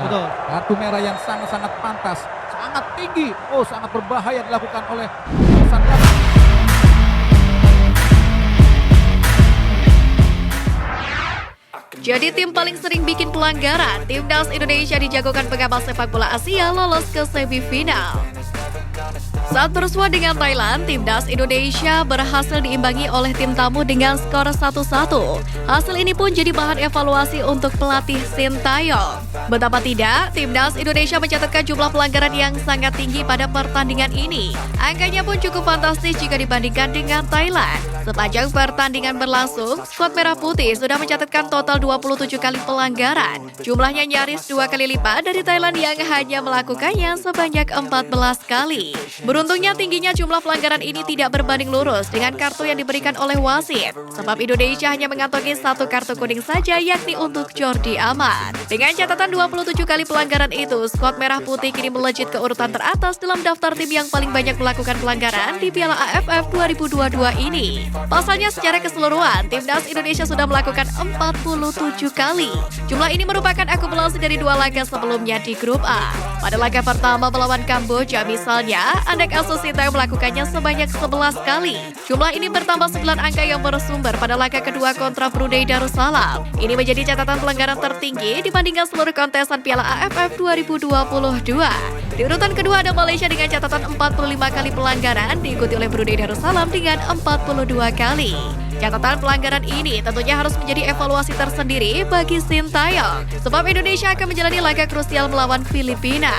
Betul. Kartu merah yang sangat-sangat pantas, sangat tinggi. Oh, sangat berbahaya dilakukan oleh Sandra. Jadi tim paling sering bikin pelanggaran, Timnas Indonesia dijagokan pengamal sepak bola Asia lolos ke semifinal. Saat bersua dengan Thailand, Timnas Indonesia berhasil diimbangi oleh tim tamu dengan skor 1-1. Hasil ini pun jadi bahan evaluasi untuk pelatih Sintayong. Betapa tidak, Timnas Indonesia mencatatkan jumlah pelanggaran yang sangat tinggi pada pertandingan ini. Angkanya pun cukup fantastis jika dibandingkan dengan Thailand. Sepanjang pertandingan berlangsung, skuad Merah Putih sudah mencatatkan total 27 kali pelanggaran. Jumlahnya nyaris 2 kali lipat dari Thailand yang hanya melakukannya sebanyak 14 kali. Beruntungnya tingginya jumlah pelanggaran ini tidak berbanding lurus dengan kartu yang diberikan oleh wasit. Sebab Indonesia hanya mengantongi 1 kartu kuning saja, yakni untuk Jordi Amat. Dengan catatan 27 kali pelanggaran itu, skuad Merah Putih kini melejit ke urutan teratas dalam daftar tim yang paling banyak melakukan pelanggaran di Piala AFF 2022 ini. Pasalnya secara keseluruhan, Timnas Indonesia sudah melakukan 47 kali. Jumlah ini merupakan akumulasi dari 2 laga sebelumnya di grup A. Pada laga pertama melawan Kamboja misalnya, Anak asuh Sintayong melakukannya sebanyak 11 kali. Jumlah ini bertambah 9 angka yang bersumber pada laga kedua kontra Brunei Darussalam. Ini menjadi catatan pelanggaran tertinggi dibandingkan seluruh kontesan Piala AFF 2022. Di urutan kedua ada Malaysia dengan catatan 45 kali pelanggaran, diikuti oleh Brunei Darussalam dengan 42 kali. Catatan pelanggaran ini tentunya harus menjadi evaluasi tersendiri bagi Sintayong, sebab Indonesia akan menjalani laga krusial melawan Filipina.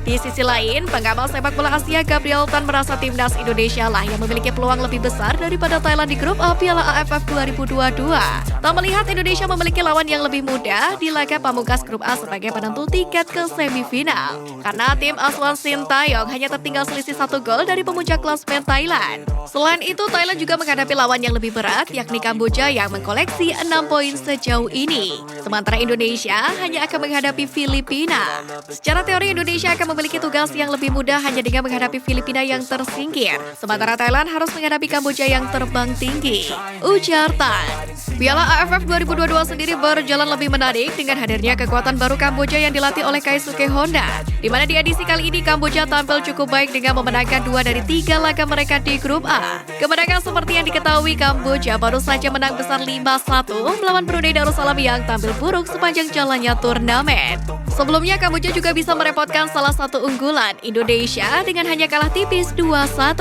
Di sisi lain, pengamal sepak bola Asia Gabriel Tan merasa Timnas Indonesia lah yang memiliki peluang lebih besar daripada Thailand di grup A Piala AFF 2022. Tak melihat Indonesia memiliki lawan yang lebih mudah di laga pamungkas grup A sebagai penentu tiket ke semifinal. Karena tim asuhan Sintayong hanya tertinggal selisih 1 gol dari pemuncak klasmen Thailand. Selain itu, Thailand juga menghadapi lawan yang lebih berat, yakni Kamboja yang mengkoleksi 6 poin sejauh ini. Sementara Indonesia hanya akan menghadapi Filipina. Secara teori Indonesia akan memiliki tugas yang lebih mudah hanya dengan menghadapi Filipina yang tersingkir. Sementara Thailand harus menghadapi Kamboja yang terbang tinggi. Ujar Tan. Piala AFF 2022 sendiri berjalan lebih menarik dengan hadirnya kekuatan baru Kamboja yang dilatih oleh Keisuke Honda. Di mana di edisi kali ini Kamboja tampil cukup baik dengan memenangkan 2 dari 3 laga mereka di grup A. Kemenangan seperti yang diketahui, Kamboja baru saja menang besar 5-1 melawan Brunei Darussalam yang tampil buruk sepanjang jalannya turnamen. Sebelumnya Kamboja juga bisa merepotkan salah satu unggulan Indonesia dengan hanya kalah tipis 2-1.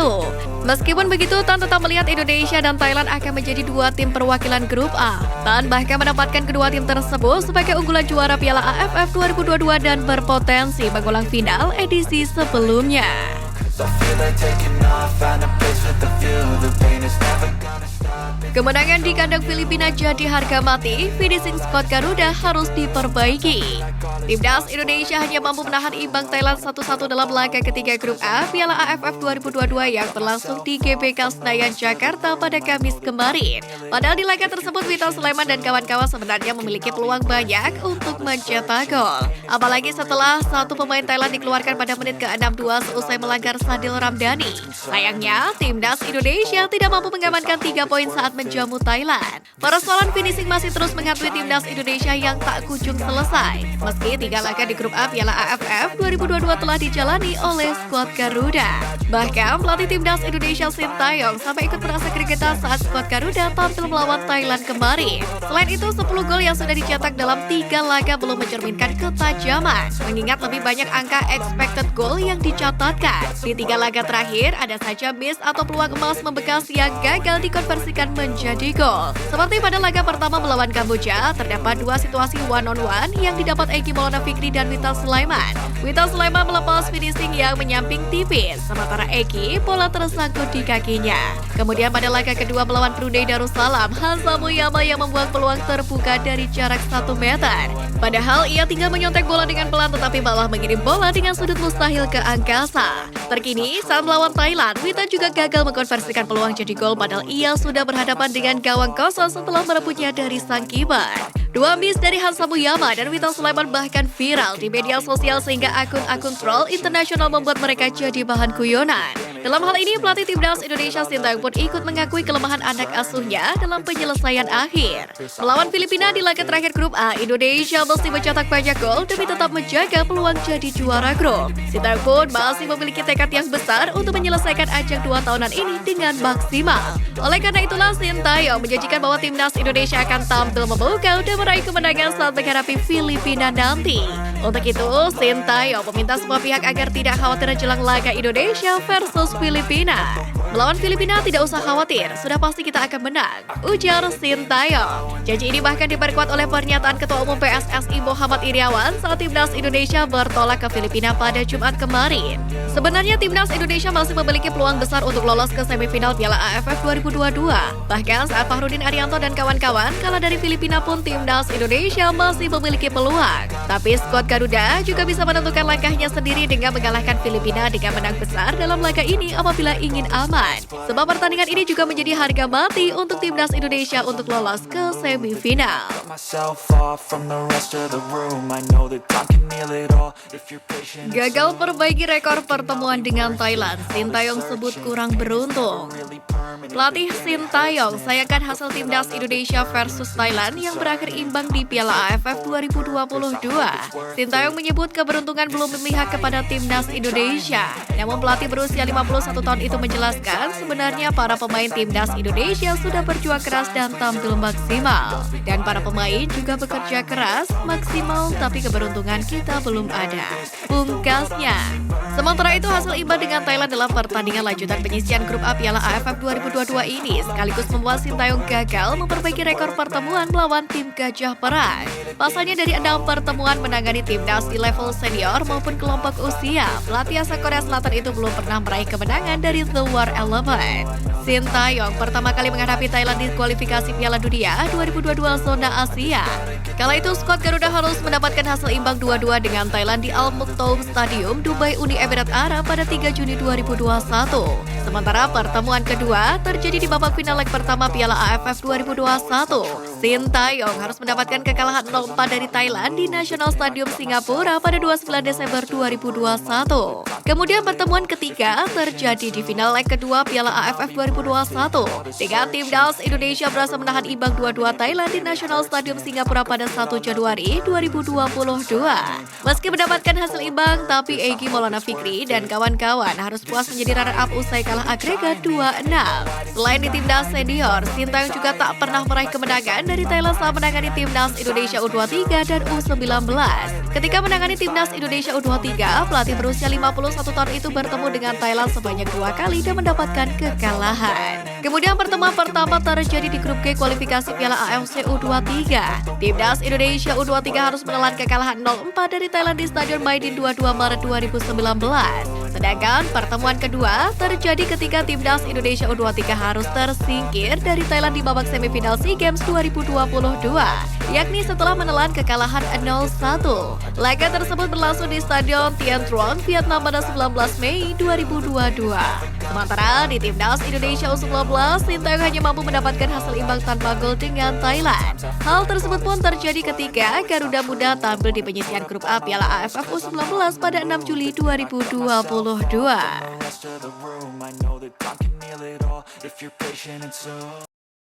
Meskipun begitu, Tan tetap melihat Indonesia dan Thailand akan menjadi 2 tim perwakilan grup A. Tan bahkan menempatkan kedua tim tersebut sebagai unggulan juara Piala AFF 2022 dan berpotensi mengulang final edisi sebelumnya. Kemenangan di kandang Filipina jadi harga mati, finishing squad Garuda harus diperbaiki. Timnas Indonesia hanya mampu menahan imbang Thailand 1-1 dalam laga ketiga grup A Piala AFF 2022 yang berlangsung di GBK Senayan, Jakarta pada Kamis kemarin. Padahal di laga tersebut Witan Sulaiman dan kawan-kawan sebenarnya memiliki peluang banyak untuk mencetak gol. Apalagi setelah satu pemain Thailand dikeluarkan pada menit ke-62 seusai melanggar Sadil Ramdhani. Sayangnya, Timnas Indonesia tidak mampu mengamankan 3 poin saat menjamu Thailand. Persoalan finishing masih terus menghantui Timnas Indonesia yang tak kunjung selesai. Meski 3 laga di grup A Piala AFF 2022 telah dijalani oleh skuad Garuda. Bahkan pelatih Timnas Indonesia Sintayong sampai ikut merasa gregetan saat skuad Garuda tampil melawan Thailand kemarin. Selain itu, 10 gol yang sudah dicetak dalam 3 laga belum mencerminkan ketajaman, mengingat lebih banyak angka expected goal yang dicatatkan. Di 3 laga terakhir, ada saja miss atau peluang emas membekas yang gagal dikonversikan menjadi gol. Seperti pada laga pertama melawan Kamboja, terdapat 2 situasi one-on-one yang didapat Egy Maulana Fikri dan Witan Sulaiman. Witan Sulaiman melepas finishing yang menyamping tipis, sementara Egy bola tersangkut di kakinya. Kemudian pada laga kedua melawan Brunei Darussalam, Hamza Muyama yang membuat peluang terbuka dari jarak 1 meter. Padahal ia tinggal menyontek bola dengan pelan tetapi malah mengirim bola dengan sudut mustahil ke angkasa. Terkini, saat melawan Thailand, Witan juga gagal mengkonversikan peluang jadi gol padahal ia sudah berhadapan dengan gawang kosong setelah merebutnya dari sang kiper. Dua miss dari Hansa Muyama dan Wita Sulaiman bahkan viral di media sosial sehingga akun-akun troll internasional membuat mereka jadi bahan guyonan. Dalam hal ini, pelatih timnas Indonesia Sintayong pun ikut mengakui kelemahan anak asuhnya dalam penyelesaian akhir. Melawan Filipina di laga terakhir grup A, Indonesia mesti mencetak banyak gol demi tetap menjaga peluang jadi juara grup. Sintayong pun masih memiliki tekad yang besar untuk menyelesaikan ajang 2 tahunan ini dengan maksimal. Oleh karena itulah, Sintayong menjanjikan bahwa timnas Indonesia akan tampil memukau dan meraih kemenangan saat menghadapi Filipina nanti. Untuk itu, Sintayong meminta semua pihak agar tidak khawatir jelang laga Indonesia versus Filipina. Melawan Filipina tidak usah khawatir, sudah pasti kita akan menang, ujar Sintayong. Janji ini bahkan diperkuat oleh pernyataan Ketua Umum PSSI Muhammad Iriawan saat timnas Indonesia bertolak ke Filipina pada Jumat kemarin. Sebenarnya timnas Indonesia masih memiliki peluang besar untuk lolos ke semifinal Piala AFF 2022. Bahkan saat Fahrudin Arianto dan kawan-kawan kalah dari Filipina pun timnas Indonesia masih memiliki peluang. Tapi skuad Garuda juga bisa menentukan langkahnya sendiri dengan mengalahkan Filipina dengan menang besar dalam laga ini apabila ingin aman. Sebab pertandingan ini juga menjadi harga mati untuk timnas Indonesia untuk lolos ke semifinal. Gagal perbaiki rekor pertemuan dengan Thailand, Sintayong sebut kurang beruntung. Pelatih Sintayong sayangkan hasil timnas Indonesia versus Thailand yang berakhir imbang di Piala AFF 2022. Sintayong menyebut keberuntungan belum memihak kepada timnas Indonesia. Namun pelatih berusia 51 tahun itu menjelaskan sebenarnya para pemain timnas Indonesia sudah berjuang keras dan tampil maksimal. Dan para pemain juga bekerja keras, maksimal, tapi keberuntungan kita belum ada. Pungkasnya. Sementara itu, hasil imbang dengan Thailand dalam pertandingan lanjutan penyisian grup A Piala AFF 2022 ini sekaligus membuat Sintayong gagal memperbaiki rekor pertemuan melawan tim Gajah Perang. Pasalnya dari 6 pertemuan menangani timnas di level senior maupun kelompok usia, pelatih asal Korea Selatan itu belum pernah meraih kemenangan dari The War Eleven. Sintayong pertama kali menghadapi Thailand di kualifikasi Piala Dunia 2022 zona Asia. Kala itu skuad Garuda harus mendapatkan hasil imbang 2-2 dengan Thailand di Al Maktoum Stadium, Dubai, Uni Emirat Arab pada 3 Juni 2021. Sementara pertemuan kedua terjadi di babak final leg pertama Piala AFF 2021. Sintayong harus mendapatkan kekalahan 0-4 dari Thailand di National Stadium Singapura pada 29 Desember 2021. Kemudian pertemuan ketiga terjadi di final leg kedua Piala AFF 2021 dengan timnas Indonesia berhasil menahan imbang 2-2 Thailand di National Stadium Singapura pada 1 Januari 2022. Meski mendapatkan hasil imbang, tapi Egy Maulana Fikri dan kawan-kawan harus puas menjadi runner-up usai kalah agregat 2-6. Selain di timnas senior, Sintayong juga tak pernah meraih kemenangan dari Thailand saat menangani timnas Indonesia U23 dan U19. Ketika menangani timnas Indonesia U23, pelatih berusia 51 tahun itu bertemu dengan Thailand sebanyak 2 kali dan mendapatkan kekalahan. Kemudian pertemuan pertama terjadi di grup G kualifikasi Piala AFC U23. Timnas Indonesia U23 harus menelan kekalahan 0-4 dari Thailand di Stadion Maidin 22 Maret 2019. Sedangkan pertemuan kedua terjadi ketika timnas Indonesia U23 harus tersingkir dari Thailand di babak semifinal SEA Games 2022, yakni setelah menelan kekalahan 0-1. Laga tersebut berlangsung di Stadion Tien Truong, Vietnam pada 19 Mei 2022. Sementara di timnas Indonesia U19, Sintayong hanya mampu mendapatkan hasil imbang tanpa gol dengan Thailand. Hal tersebut pun terjadi ketika Garuda Muda tampil di penyisian grup A Piala AFF U19 pada 6 Juli 2022.